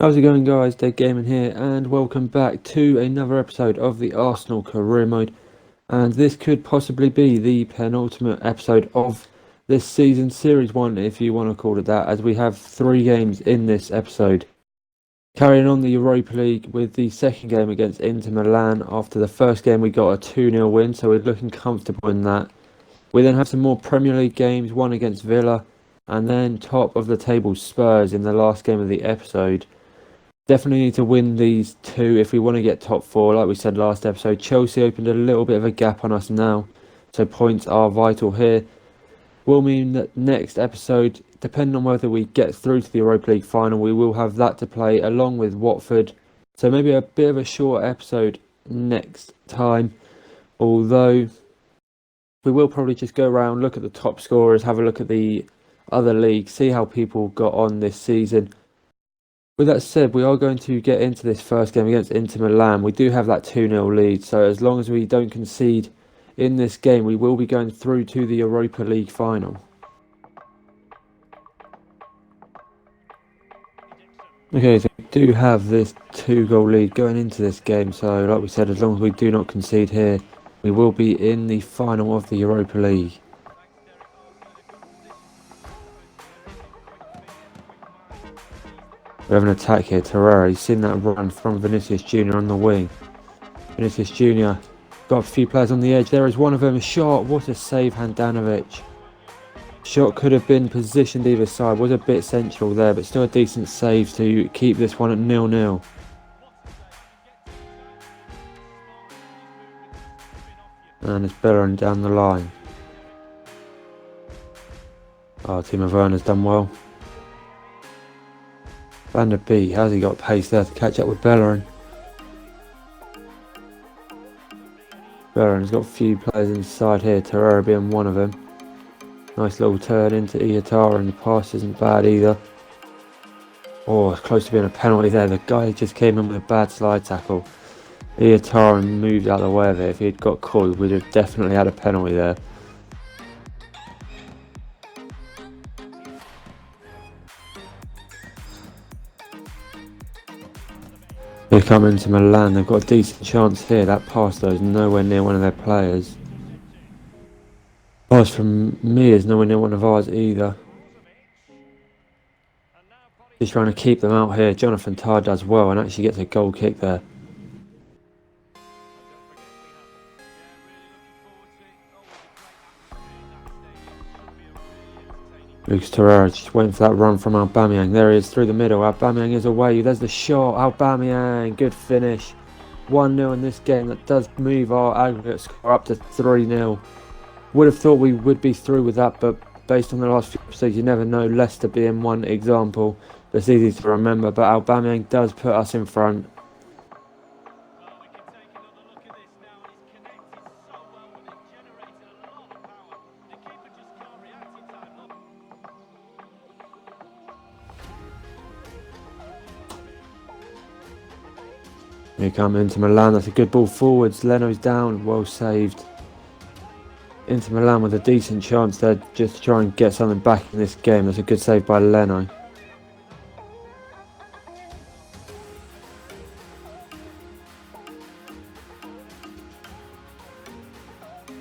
How's it going, guys? Dead Gaming here, and welcome back to another episode of the Arsenal Career Mode. And this could possibly be the penultimate episode of this season, Series 1, if you want to call it that, as we have 3 games in this episode. Carrying on the Europa League with the second game against Inter Milan. After the first game, we got a 2-0 win, so we're looking comfortable in that. We then have some more Premier League games, one against Villa, and then top of the table Spurs in the last game of the episode. Definitely need to win these two if we want to get top 4. Like we said last episode, Chelsea opened a little bit of a gap on us now, so points are vital here. Will mean that next episode, depending on whether we get through to the Europa League final, we will have that to play along with Watford. So maybe a bit of a short episode next time, although we will probably just go around, look at the top scorers, have a look at the other leagues, see how people got on this season. With that said, we are going to get into this first game against Inter Milan. We do have that 2-0 lead, so as long as we don't concede in this game, we will be going through to the Europa League final. Okay, so we do have this 2-goal lead going into this game, so like we said, as long as we do not concede here, we will be in the final of the Europa League. We have an attack here, Torreira. He's seen that run from Vinicius Jr. on the wing. Vinicius Jr. got a few players on the edge. There is one of them. A shot. What a save, Handanovic. Shot could have been positioned either side. Was a bit central there, but still a decent save to keep this one at 0-0. And it's Bellerin down the line. Oh, Timo Werner's done well. Van der Beek, how's he got pace there to catch up with Bellerin? Bellerin's got a few players inside here, Torreira being one of them. Nice little turn into Iatara, and the pass isn't bad either. Oh, it's close to being a penalty there. The guy just came in with a bad slide tackle. Iatara moved out of the way of it. If he had got caught, we'd have definitely had a penalty there. They come into Milan, they've got a decent chance here. That pass though is nowhere near one of their players. Pass from me is nowhere near one of ours either. He's trying to keep them out here. Jonathan Tah does well and actually gets a goal kick there. Lucas Torreira just waiting for that run from Aubameyang. There he is through the middle. Aubameyang is away. There's the shot. Aubameyang, good finish. 1-0 in this game. That does move our aggregate score up to 3-0. Would have thought we would be through with that, but based on the last few episodes, you never know. Leicester being one example. It's easy to remember, but Aubameyang does put us in front. Here come Inter Milan. That's a good ball forwards. Leno's down. Well saved. Inter Milan with a decent chance there just to try and get something back in this game. That's a good save by Leno.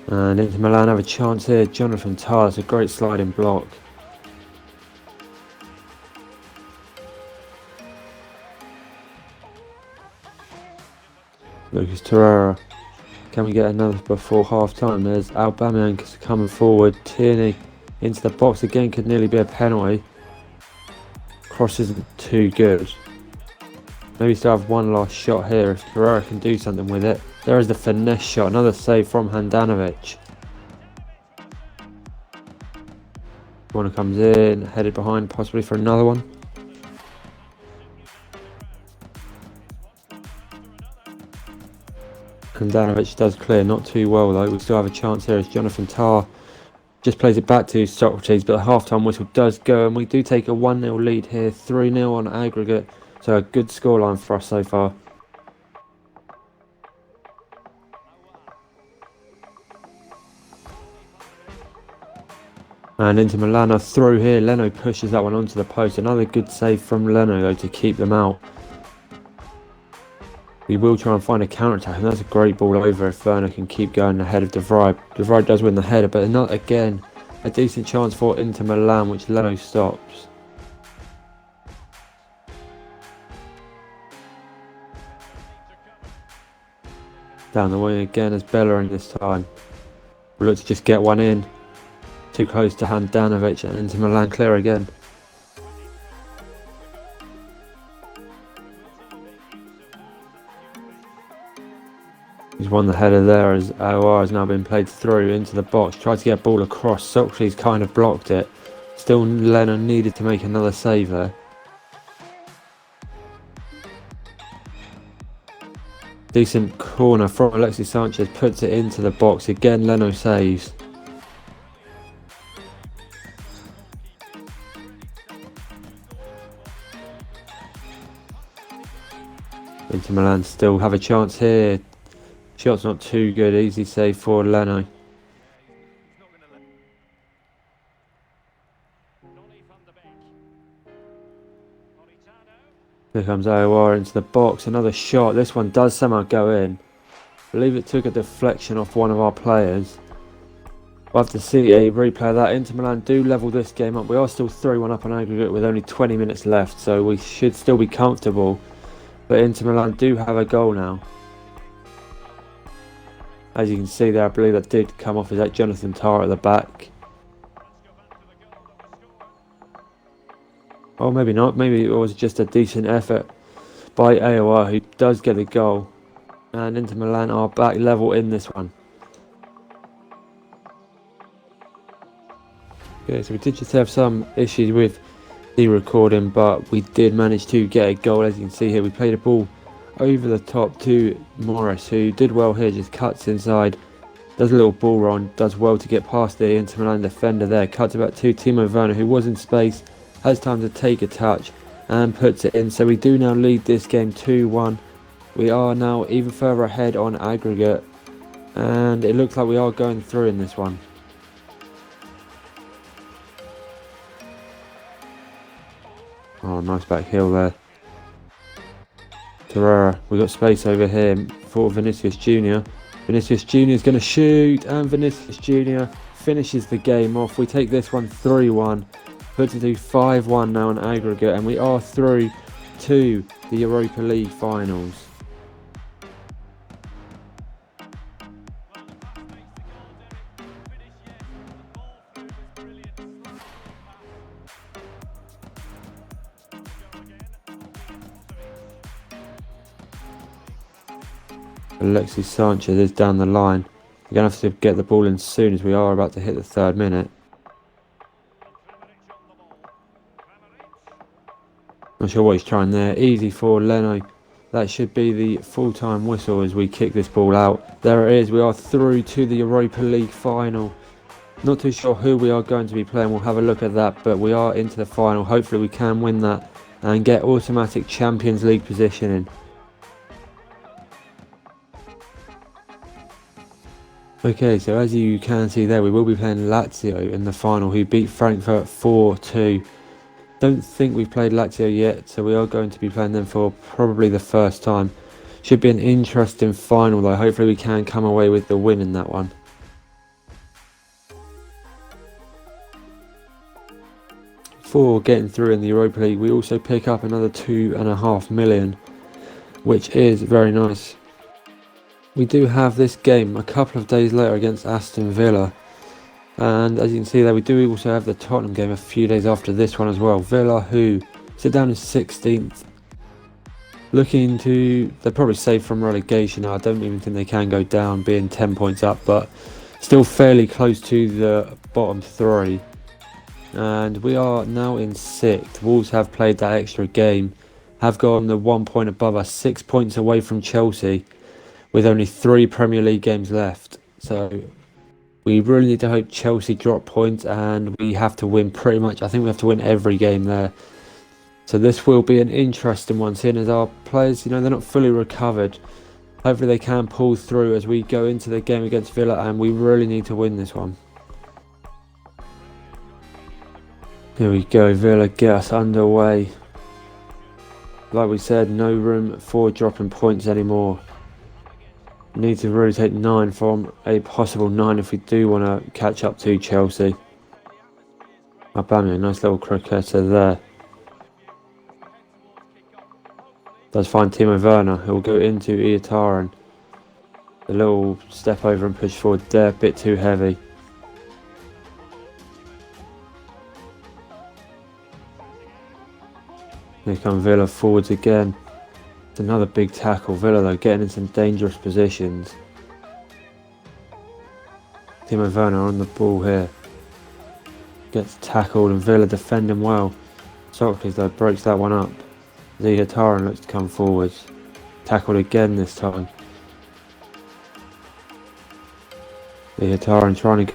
And Inter Milan have a chance here. Jonathan Tah, it's a great sliding block. Lucas Torreira. Can we get another before half time? There's Aubameyang coming forward. Tierney into the box again, could nearly be a penalty. Cross isn't too good. Maybe still have one last shot here if Torreira can do something with it. There is the finesse shot, another save from Handanovic. Corner comes in, headed behind, possibly for another one. Handanovic does clear, not too well though. We still have a chance here as Jonathan Tah just plays it back to Socrates, but the half-time whistle does go, and we do take a 1-0 lead here, 3-0 on aggregate. So a good scoreline for us so far. And Inter Milan are through here. Leno pushes that one onto the post. Another good save from Leno though to keep them out. We will try and find a counter-attack, and that's a great ball over if Werner can keep going ahead of De Vrij. De Vrij does win the header, but not again. A decent chance for Inter Milan, which Leno stops. Down the wing again as Bellerin this time. We look to just get one in. Too close to Handanovic, and Inter Milan clear again. He's won the header there as Aouar has now been played through into the box. Tried to get a ball across. Socrates kind of blocked it. Still Leno needed to make another save there. Decent corner from Alexis Sanchez, puts it into the box. Again Leno saves. Inter Milan still have a chance here. Shot's not too good. Easy save for Leno. Here comes Aouar into the box. Another shot. This one does somehow go in. I believe it took a deflection off one of our players. We'll have to see a replay of that. Inter Milan do level this game up. We are still 3-1 up on aggregate with only 20 minutes left, so we should still be comfortable. But Inter Milan do have a goal now. As you can see there, I believe that did come off. Is that Jonathan Tah at the back? Oh, maybe not. Maybe it was just a decent effort by Aouar, who does get the goal. And Inter Milan are back level in this one. Okay, so we did just have some issues with the recording, but we did manage to get a goal. As you can see here, we played a ball over the top to Morris, who did well here, just cuts inside, does a little ball run, does well to get past the Inter Milan defender there, cuts about to Timo Werner, who was in space, has time to take a touch and puts it in. So we do now lead this game 2-1. We are now even further ahead on aggregate, and it looks like we are going through in this one. Oh, nice back heel there. Torreira, we got space over here for Vinicius Junior. Vinicius Junior is going to shoot, and Vinicius Junior finishes the game off. We take this one 3-1, puts it to 5-1 now on aggregate, and we are through to the Europa League finals. Alexis Sanchez is down the line. We're going to have to get the ball in soon, as we are about to hit the 3rd minute. Not sure what he's trying there. Easy for Leno. That should be the full-time whistle as we kick this ball out. There it is. We are through to the Europa League final. Not too sure who we are going to be playing. We'll have a look at that, but we are into the final. Hopefully we can win that and get automatic Champions League positioning. Okay, so as you can see there, we will be playing Lazio in the final, who beat Frankfurt 4-2. Don't think we've played Lazio yet, so we are going to be playing them for probably the first time. Should be an interesting final though. Hopefully we can come away with the win in that one. For getting through in the Europa League, we also pick up another 2.5 million, which is very nice. We do have this game a couple of days later against Aston Villa, and as you can see there, we do also have the Tottenham game a few days after this one as well. Villa, who sit down in 16th, looking to, they're probably safe from relegation now. I don't even think they can go down, being 10 points up, but still fairly close to the bottom 3. And we are now in 6th. Wolves have played that extra game, have gone the 1 point above us, 6 points away from Chelsea, with only 3 Premier League games left. So we really need to hope Chelsea drop points, and we have to win pretty much. I think we have to win every game there. So this will be an interesting one, seeing as our players, they're not fully recovered. Hopefully they can pull through as we go into the game against Villa, and we really need to win this one. Here we go, Villa get us underway. Like we said, no room for dropping points anymore. Need to really take 9 from a possible 9 if we do want to catch up to Chelsea. Aubameyang, nice little cricketer there. Does find Timo Werner, who will go into Iataren. A little step over and push forward there, a bit too heavy. Here come Villa forwards again. It's another big tackle. Villa though getting in some dangerous positions. Timo Werner on the ball here. Gets tackled and Villa defending well. Socrates though breaks that one up. Iataren looks to come forwards. Tackled again this time. Iataren trying to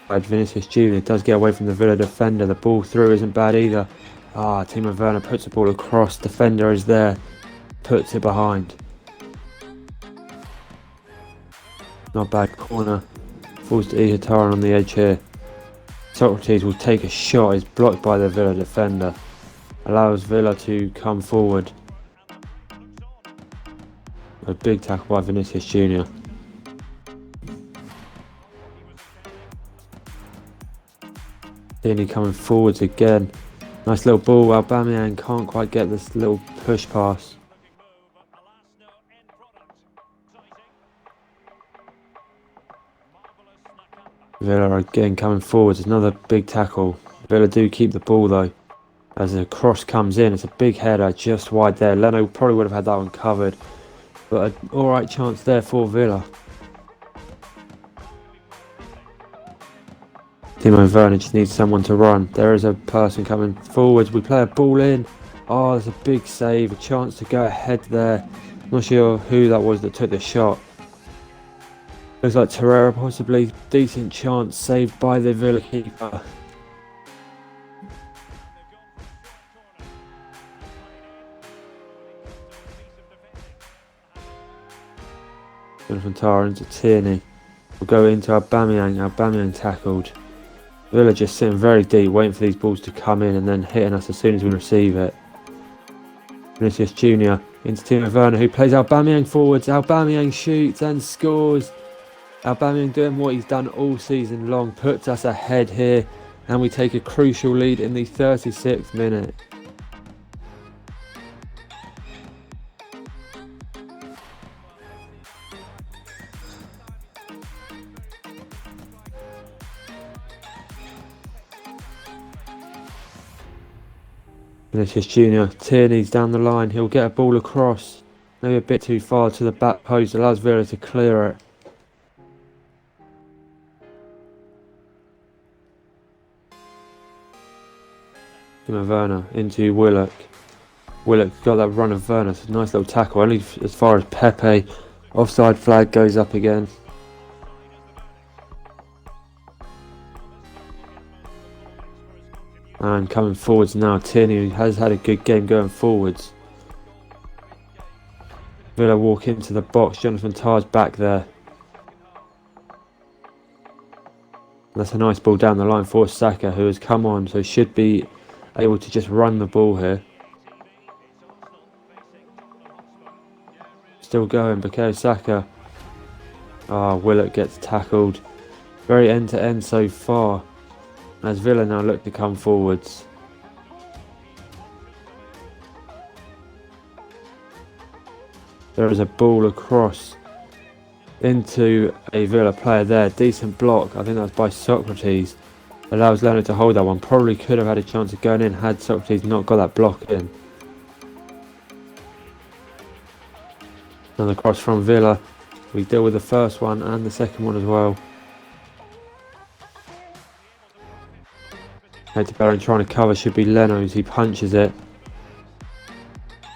get Vinicius Junior. Does get away from the Villa defender. The ball through isn't bad either. Timo Werner puts the ball across. Defender is there. Puts it behind. Not bad corner. Falls to Iataren on the edge here. Socrates will take a shot. Is blocked by the Villa defender. Allows Villa to come forward. A big tackle by Vinicius Junior. Tierney coming forwards again. Nice little ball. Aubameyang can't quite get this little push pass. Villa again coming forwards. Another big tackle. Villa do keep the ball though. As the cross comes in, it's a big header just wide there. Leno probably would have had that one covered. But an alright chance there for Villa. Timo Werner just needs someone to run. There is a person coming forwards. We play a ball in. Oh, there's a big save. A chance to go ahead there. Not sure who that was that took the shot. Looks like Torreira possibly. Decent chance saved by the Villa keeper. Jonathan Tah into Tierney. We'll go into Aubameyang. Aubameyang tackled. Villa just sitting very deep, waiting for these balls to come in and then hitting us as soon as we receive it. Vinicius Junior into Timo Werner, who plays Aubameyang forwards. Aubameyang shoots and scores. Aubameyang doing what he's done all season long, puts us ahead here, and we take a crucial lead in the 36th minute. Vinicius Junior, Tierney's down the line, he'll get a ball across, maybe a bit too far to the back post, allows Villa to clear it. Timo Werner into Willock. Willock got that run of Werner, it's a nice little tackle, only as far as Pepe. Offside flag goes up again. And coming forwards now, Tierney has had a good game going forwards. Villa walk into the box, Jonathan Tah's back there. That's a nice ball down the line for Saka, who has come on, so should be able to just run the ball here. Still going, Bukayo Saka. Willock gets tackled. Very end to end so far, as Villa now look to come forwards. There is a ball across into a Villa player there. Decent block. I think that was by Socrates. Allows Leno to hold that one. Probably could have had a chance of going in had Socrates not got that block in. Another cross from Villa. We deal with the first one and the second one as well. Head to Bellerin trying to cover, should be Leno as he punches it.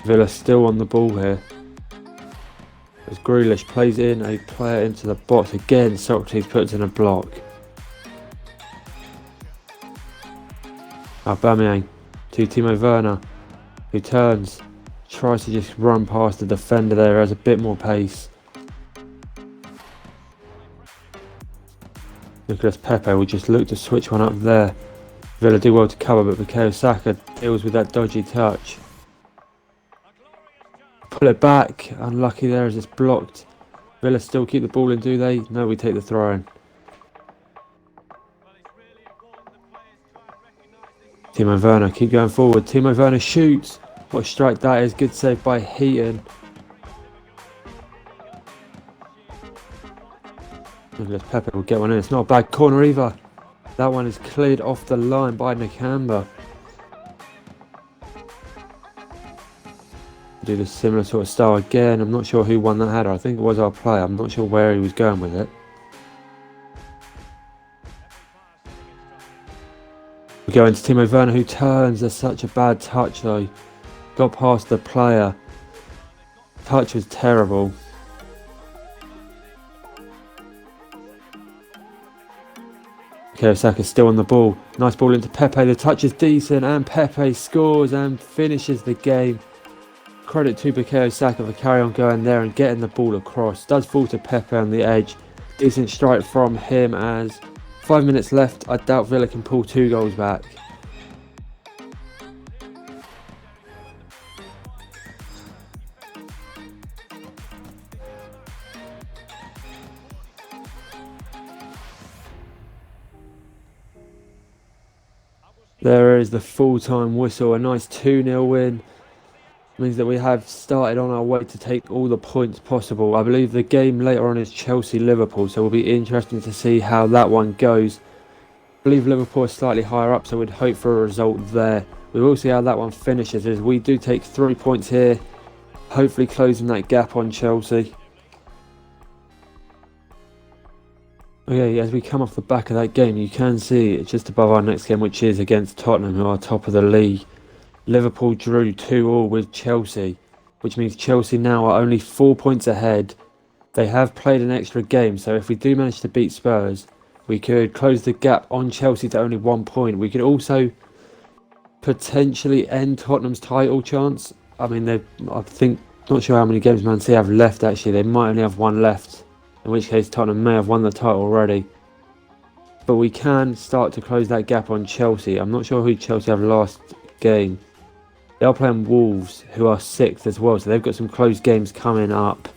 Villa still on the ball here. As Grealish plays in a player into the box again, Socrates puts in a block. Aubameyang to Timo Werner, who turns, tries to just run past the defender there, has a bit more pace. Nicolas Pepe will just look to switch one up there. Villa do well to cover, but Bukayo Saka deals with that dodgy touch. Pull it back, unlucky there as it's blocked. Villa still keep the ball in, do they? No, we take the throw in. Timo Werner, keep going forward. Timo Werner shoots. What a strike that is. Good save by Heaton. Unless Pepe will get one in. It's not a bad corner either. That one is cleared off the line by Nakamba. Do the similar sort of style again. I'm not sure who won that header. I think it was our player. I'm not sure where he was going with it. We go into Timo Werner, who turns. There's such a bad touch though. Got past the player. Touch was terrible. Okay, Saka's still on the ball. Nice ball into Pepe. The touch is decent and Pepe scores and finishes the game. Credit to Bukayo Saka for carry on going there and getting the ball across. Does fall to Pepe on the edge. Decent strike from him as 5 minutes left. I doubt Villa can pull 2 goals back. There is the full-time whistle. A nice 2-0 win. Means that we have started on our way to take all the points possible. I believe the game later on is Chelsea-Liverpool, so it will be interesting to see how that one goes. I believe Liverpool is slightly higher up, so we'd hope for a result there. We will see how that one finishes, as we do take 3 points here, hopefully closing that gap on Chelsea. Okay, as we come off the back of that game, you can see it's just above our next game, which is against Tottenham, who are top of the league. Liverpool drew 2-2 with Chelsea, which means Chelsea now are only 4 points ahead. They have played an extra game, so if we do manage to beat Spurs, we could close the gap on Chelsea to only 1 point. We could also potentially end Tottenham's title chance. I mean, not sure how many games Man City have left actually. They might only have 1 left, in which case Tottenham may have won the title already. But we can start to close that gap on Chelsea. I'm not sure who Chelsea have last game. They are playing Wolves, who are 6th as well, so they've got some close games coming up.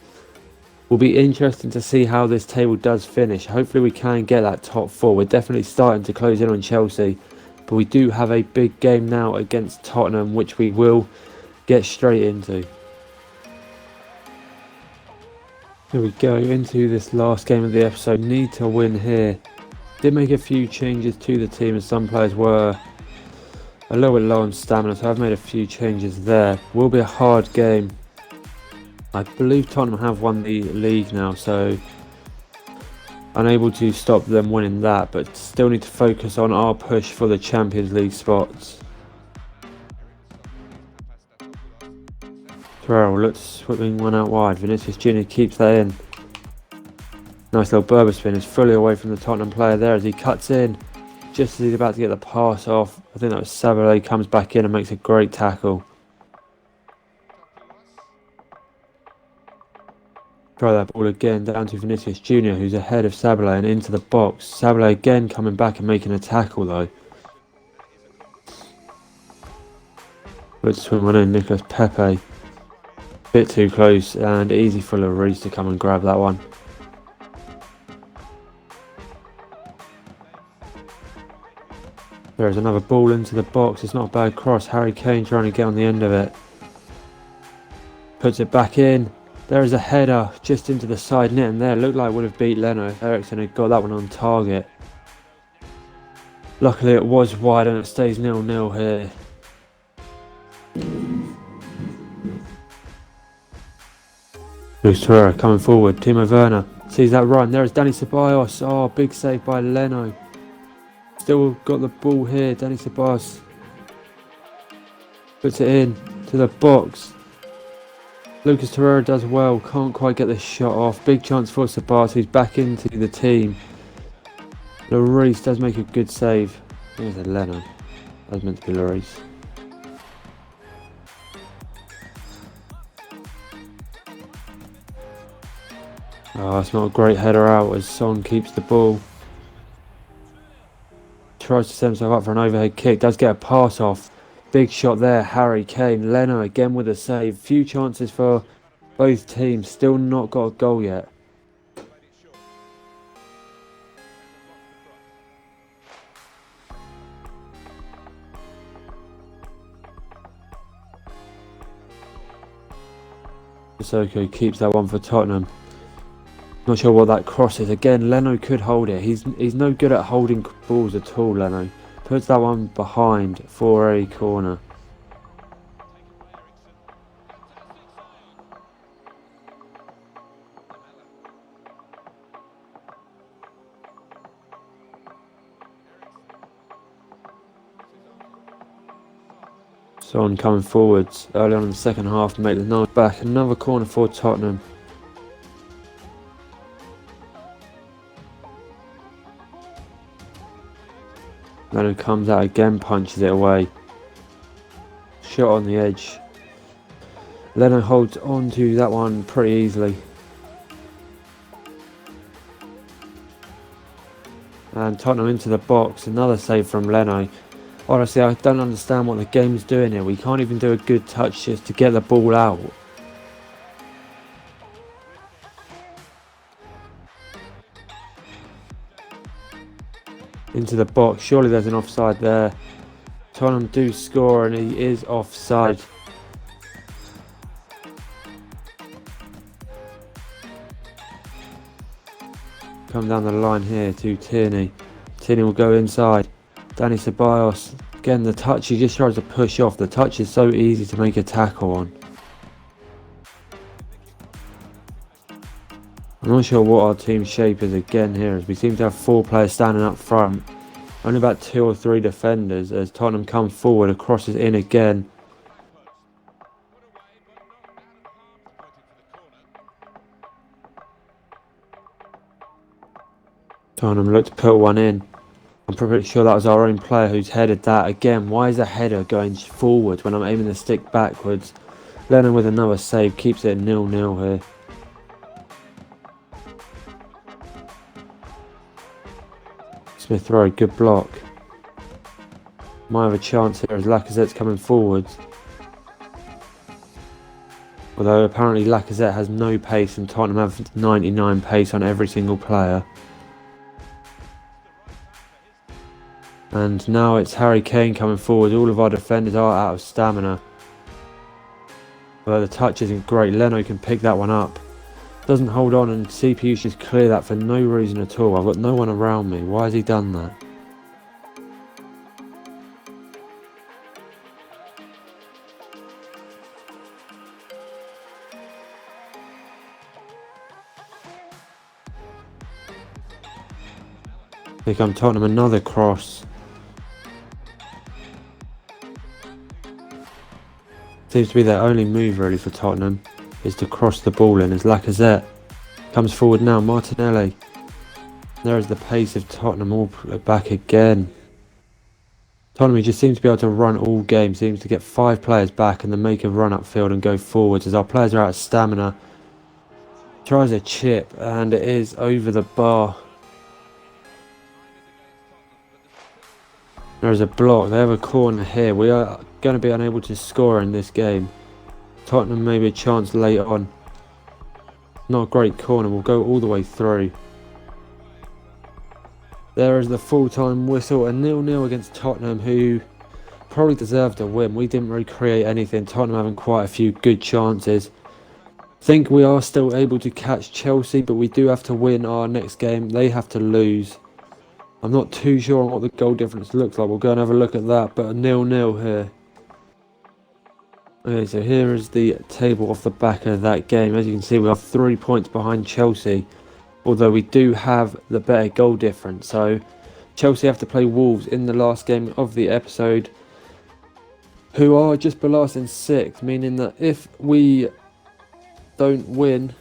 Will be interesting to see how this table does finish. Hopefully we can get that top 4. We're definitely starting to close in on Chelsea, but we do have a big game now against Tottenham, which we will get straight into. Here we go, into this last game of the episode. Need to win here. Did make a few changes to the team, as some players were a little bit low on stamina, so I've made a few changes there. Will be a hard game. I believe Tottenham have won the league now, so unable to stop them winning that, but still need to focus on our push for the Champions League spots. Terrell looks swimming one out wide. Vinicius Jr. keeps that in. Nice little Berber spin. Is fully away from the Tottenham player there as he cuts in. Just as he's about to get the pass off, I think that was Sabalé, comes back in and makes a great tackle. Try that ball again down to Vinicius Jr., who's ahead of Sabalé and into the box. Sabalé again coming back and making a tackle though. Let's swim one in. Nicolas Pepe. Bit too close and easy for Lloris to come and grab that one. There's another ball into the box. It's not a bad cross. Harry Kane trying to get on the end of it. Puts it back in. There is a header just into the side net, and there looked like it would have beat Leno if Eriksen had got that one on target. Luckily it was wide and it stays 0-0 here. Luis Torreira coming forward. Timo Werner sees that run. There is Dani Ceballos. Oh, big save by Leno. Still got the ball here. Dani Ceballos puts it in to the box. Lucas Torreira does well. Can't quite get the shot off. Big chance for Ceballos, who's back into the team. Lloris does make a good save. There's a Leno. That was meant to be Lloris. Oh, it's not a great header out as Son keeps the ball. tries to set himself up for an overhead kick, does get a pass off. Big shot there, Harry Kane. Leno again with a save. Few chances for both teams, still not got a goal yet. Sissoko keeps that one for Tottenham. Not sure what that cross is. Again, Leno could hold it. He's no good at holding balls at all, Leno. Puts that one behind for a corner. Son coming forwards early on in the second half to make the nine back. Another corner for Tottenham. Leno comes out again, punches it away. Shot on the edge. Leno holds on to that one pretty easily. And Tottenham into the box. Another save from Leno. Honestly, I don't understand what the game's doing here. We can't even do a good touch just to get the ball out. Into the box. Surely there's an offside there. Tottenham do score and he is offside. Come down the line here to Tierney. Tierney will go inside. Dani Ceballos. Again, the touch, he just tries to push off. The touch is so easy to make a tackle on. I'm not sure what our team shape is again here, as we seem to have 4 players standing up front. Only about 2 or 3 defenders as Tottenham come forward, crosses in again. Tottenham look to put one in. I'm pretty sure that was our own player who's headed that. Again, why is a header going forward when I'm aiming the stick backwards? Lennon with another save, keeps it 0-0 here. Smith Rowe, good block. Might have a chance here as Lacazette's coming forwards. Although apparently Lacazette has no pace and Tottenham have 99 pace on every single player. And now it's Harry Kane coming forward. All of our defenders are out of stamina. Although the touch isn't great, Leno can pick that one up. Doesn't hold on and CPU just clear that for no reason at all. I've got no one around me. Why has he done that? Here come Tottenham, another cross. Seems to be their only move really for Tottenham is to cross the ball in as Lacazette comes forward now. Martinelli. There is the pace of Tottenham all back again. Tottenham just seems to be able to run all game, seems to get 5 players back and then make a run upfield and go forwards as our players are out of stamina. Tries a chip and it is over the bar. There is a block. They have a corner here. We are going to be unable to score in this game. Tottenham maybe a chance late on. Not a great corner. We'll go all the way through. There is the full-time whistle. A 0-0 against Tottenham, who probably deserved a win. We didn't really create anything. Tottenham having quite a few good chances. Think we are still able to catch Chelsea, but we do have to win our next game. They have to lose. I'm not too sure on what the goal difference looks like. We'll go and have a look at that, but a 0-0 here. Okay, so here is the table off the back of that game. As you can see, we are 3 points behind Chelsea, although we do have the better goal difference. So Chelsea have to play Wolves in the last game of the episode, who are just below us in 6th, meaning that if we don't win,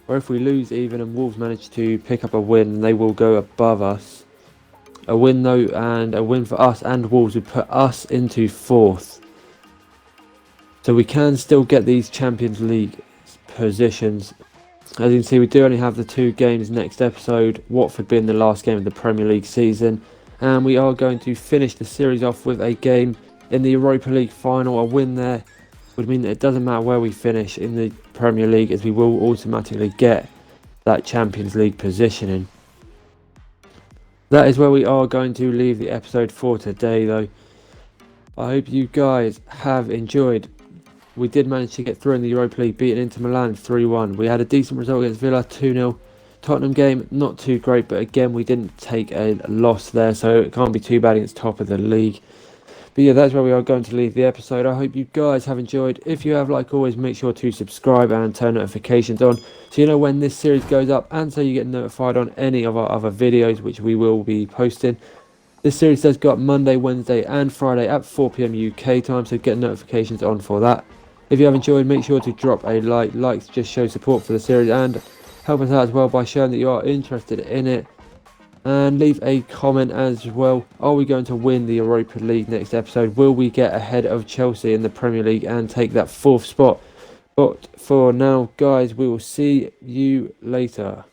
or if we lose even and Wolves manage to pick up a win, they will go above us. A win though, and a win for us and Wolves would put us into 4th. So we can still get these Champions League positions As you can see, we do only have the 2 games next episode, Watford being the last game of the Premier League season, and we are going to finish the series off with a game in the Europa League final. A win there would mean that it doesn't matter where we finish in the Premier League, as we will automatically get that Champions League positioning. That is where we are going to leave the episode for today, though. I hope you guys have enjoyed. We did manage to get through in the Europa League, beating Inter Milan 3-1. We had a decent result against Villa, 2-0. Tottenham game, not too great, but again, we didn't take a loss there, so it can't be too bad against top of the league. But yeah, that's where we are going to leave the episode. I hope you guys have enjoyed. If you have, like always, make sure to subscribe and turn notifications on so you know when this series goes up, and so you get notified on any of our other videos which we will be posting. This series does go up Monday, Wednesday and Friday at 4 PM UK time, so get notifications on for that. If you have enjoyed, make sure to drop a like. Likes just show support for the series and help us out as well by showing that you are interested in it. And leave a comment as well. Are we going to win the Europa League next episode? Will we get ahead of Chelsea in the Premier League and take that 4th spot? But for now, guys, we will see you later.